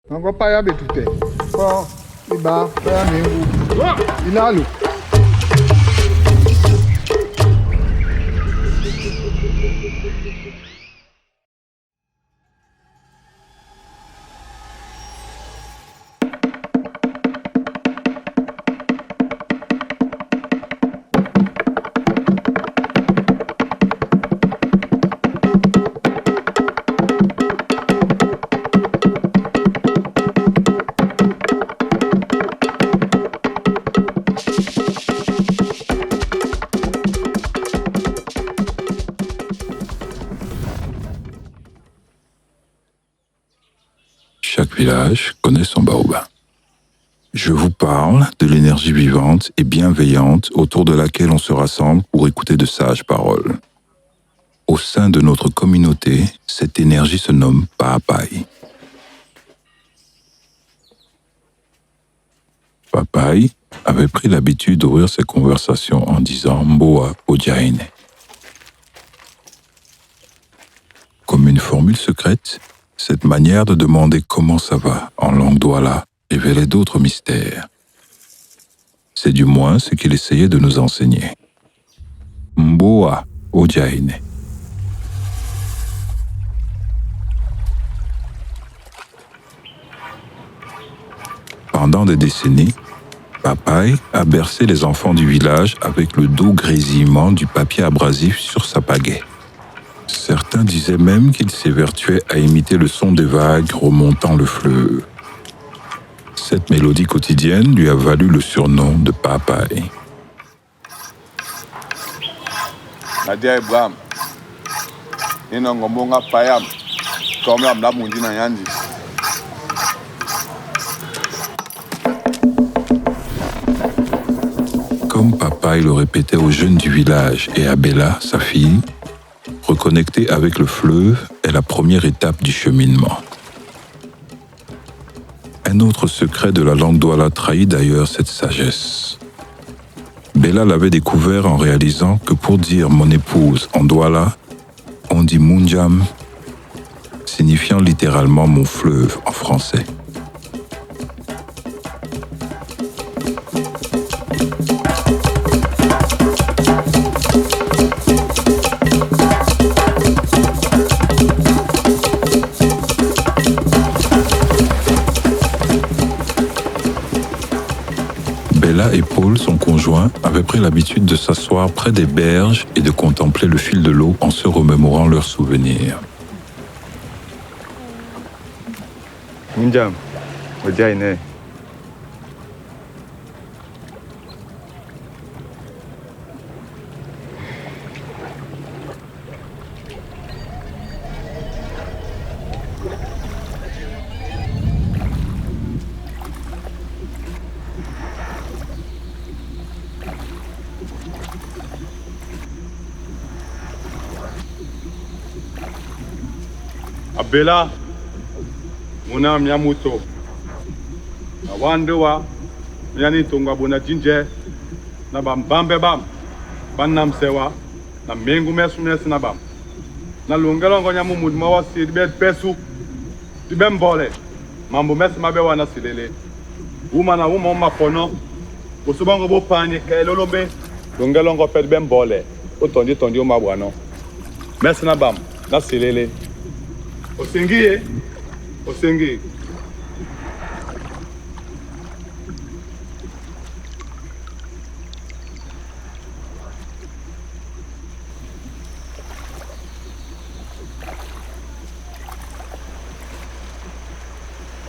Nango paya betute. Ko iba paya mengu. Inalo. Chaque village connaît son baobab. Je vous parle de l'énergie vivante et bienveillante autour de laquelle on se rassemble pour écouter de sages paroles. Au sein de notre communauté, cette énergie se nomme Papai. Papai avait pris l'habitude d'ouvrir ses conversations en disant Mboa Ojaine. Comme une formule secrète, cette manière de demander comment ça va en langue douala révélait d'autres mystères. C'est du moins ce qu'il essayait de nous enseigner. Mboa Ojaine. Pendant des décennies, Papai a bercé les enfants du village avec le doux grésillement du papier abrasif sur sa pagaie. Certains disaient même qu'il s'évertuait à imiter le son des vagues remontant le fleuve. Cette mélodie quotidienne lui a valu le surnom de Papai. Nadia Ibrahim, ina ngombonga payam, comme la mlamundi na yandi. Comme Papai le répétait aux jeunes du village et à Bella, sa fille, reconnecter avec le fleuve est la première étape du cheminement. Un autre secret de la langue douala trahit d'ailleurs cette sagesse. Bella l'avait découvert en réalisant que pour dire mon épouse en douala, on dit Munjam, signifiant littéralement mon fleuve en français. Bella et Paul, son conjoint, avaient pris l'habitude de s'asseoir près des berges et de contempler le fil de l'eau en se remémorant leurs souvenirs. Munjam, Ojaine. Abela, muna myamuto. Awandewa, myani tonga bona jinje, na bambambe bam, banam sewa, na mengu mesu na bam. Na lungelongo nyamu mudma wa sidbet pesu, tibem bole, mambo mesu mabe wana silele. Uma na uma mapono, usubango bo panye kelolombe, lungelongo pet bem bole, tondi uma bwano. Mesu na bam, na silele. Osengi.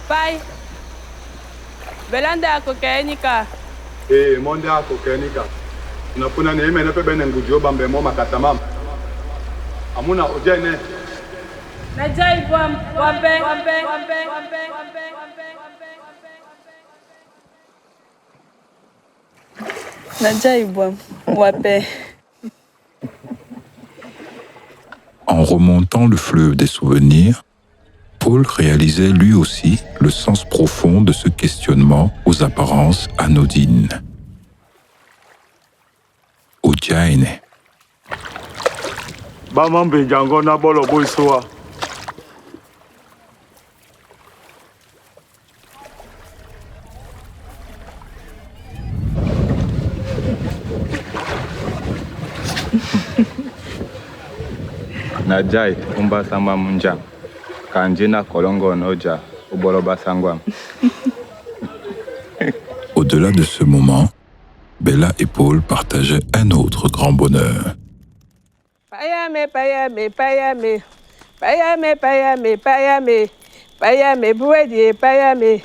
Pai, belanda ako kenika. Monde ako kenika. Unapuna neema na pebe ngujo bambe mo makatamam. Amuna Ojaine. Najai bwam, wambe. Najai bwam, wape. En remontant le fleuve des souvenirs, Paul réalisait lui aussi le sens profond de ce questionnement aux apparences anodines. Ojaine. Bamambe jango na bolo boisoa. Najai umba samba munja. Kanjina kolongo noja uboloba sangwam. Au-delà de ce moment, Bella et Paul partageaient un autre grand bonheur. Payame, payame, payame. Payame, payame, payame. Payame, bouedi, payame.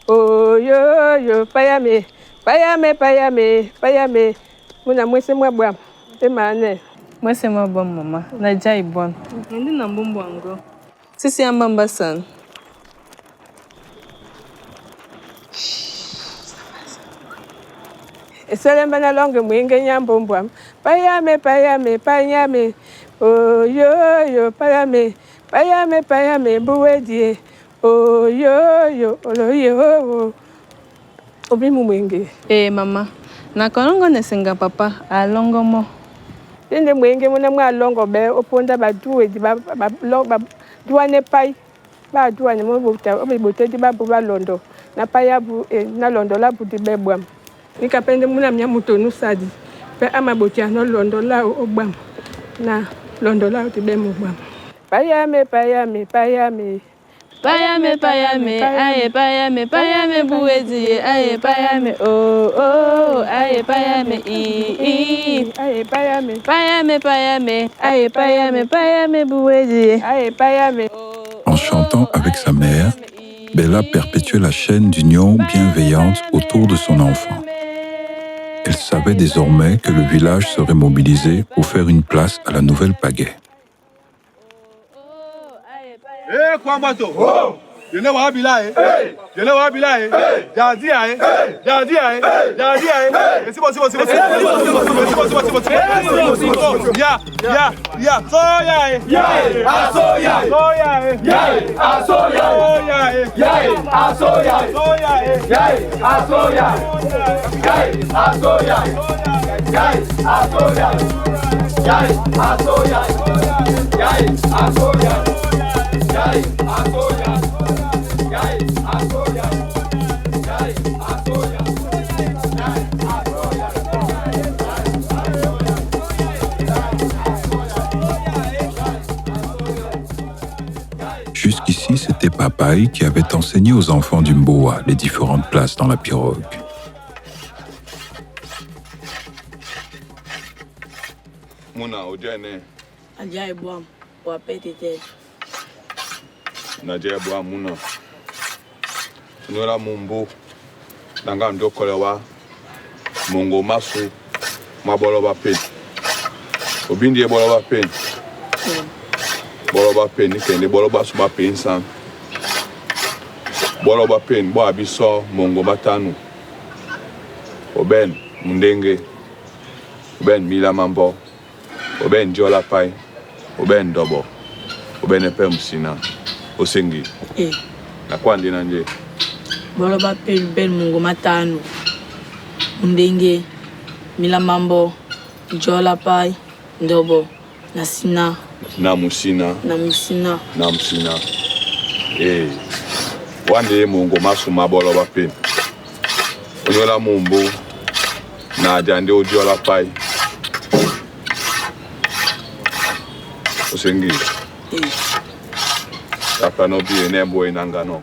Oh yo yo, payame. Payame, payame, payame. Muna mwese mwabwa. Emane. Mwese mwabwa mama. Najai bwan. Ndi na mbumbu wango. Sisi ambamba sana. Eselemba na longe mwinge nyambumbwa. Payame, payame, payame. Oh yo yo, payame. Payame, payame, bouedi. Oh yo yo, olo yo. Obimu mwinge. Mama. Na kolongo nesenga papa alongo mo. Inde mwinge muna mwa alongo be oponda baduwe di ba duane pai. Ba duane mo buta obibote di ba buba londo. Na paya bu na londo la bu di bebwam. Nikapende muna mnyamuto nusadi. Pe amaboti no londo la ogbam. Na londo la di bemubam. Payame, payame, payame. Payame, payame, aye payame, payame bouedi, aye payame, oh oh, aye payame, aye payame, payame, payame, aye payame, payame bouedi, aye payame. En chantant avec sa mère, Bella perpétuait la chaîne d'union bienveillante autour de son enfant. Elle savait désormais que le village serait mobilisé pour faire une place à la nouvelle pagaie. Kwambato. Yene wa bila Yene wa bila Jadi Jadi Jadi Sibo. Ya. Soya Asoya. Soya Asoya. Asoya. Soya Asoya. Asoya. Asoya. Jusqu'ici, c'était Papaye qui avait enseigné aux enfants du Mboa les différentes places dans la pirogue. Muna ojene. Ajai bwam, wapetete. Najai bwam muna. Nora mumbo. Danga ndokolewa. Mungo masu. Maboloba pen. Obindi boloba pen. Boloba pen ni kende boloba suba pen san. Boloba pen bo abiso mongo batanu. Oben mundenge. Oben mila mambo. Oben jola pai. Oben dobo. Oben epe musina. Osengi. Na kwandi nanje. Boloba pen ben mungo matanu. Mundenge mila mambo. Jola pai. Dobo. Nasina. Namusina. Wande mungo masu maboloba pen. Onyola mumbo. Na jande ojola pai. Osengi. Apa no bi ne boy nangano.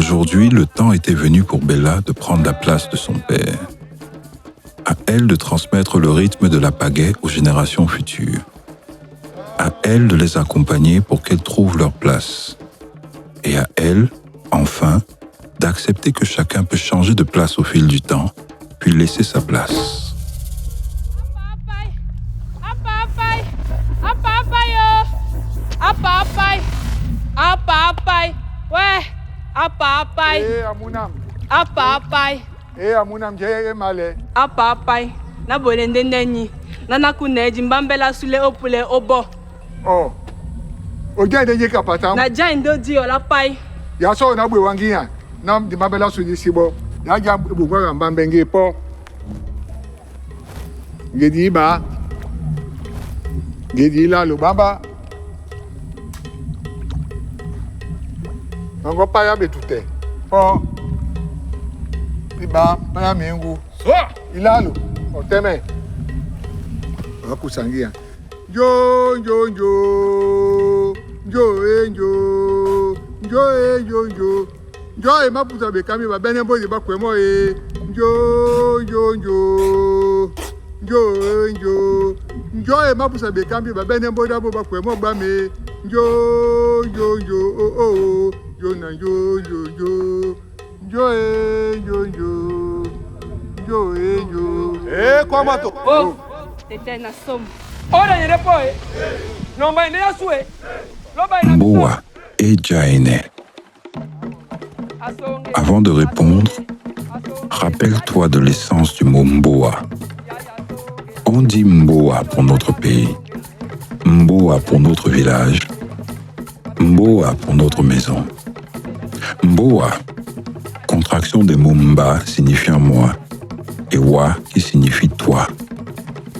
Aujourd'hui, le temps était venu pour Bella de prendre la place de son père. À elle de transmettre le rythme de la pagaie aux générations futures. À elle de les accompagner pour qu'elles trouvent leur place. Et à elle, enfin, d'accepter que chacun peut changer de place au fil du temps, puis laisser sa place. Amunam. Apapai. Amunam je male. Apapai. Na bolende nenyi. Na nakuneji mbambela sule opule obo. Oh. Oja de je kapata. Na ja ndo di ola pai. Ya so na gbe wangi yan. Na di mabela su di sibo. Ya ja bu gwa mbambe nge po. Gedi ba. Gedi la lo baba. Ngo pa ya betute. Po. Iba pa mengu. Ilalo. Oteme. Akusangia. Jo jo jo. Jo e maputa be kami ba bene bo ba kwemo e. Jo e maputa be kami ba bene bo da bo ba kwemo ba me. Jo oh. Jo na jo. Kwa mato. Oh. Tete na somo. Ora yere poi. Non vai ne asue. Mboa et Jaene. Avant de répondre, rappelle-toi de l'essence du mot Mboa. On dit Mboa pour notre pays, Mboa pour notre village, Mboa pour notre maison. Mboa, contraction des mots Mba signifiant moi et Wa qui signifie toi.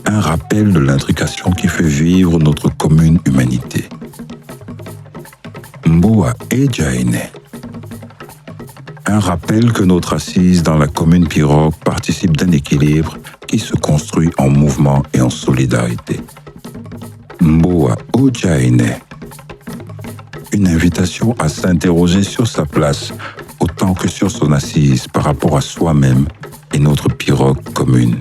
Un rappel de l'intrication qui fait vivre notre commune humanité. Mboa et Jaene. Un rappel que notre assise dans la commune pirogue participe d'un équilibre qui se construit en mouvement et en solidarité. Mboa ou Jaene. Une invitation à s'interroger sur sa place autant que sur son assise par rapport à soi-même et notre pirogue commune.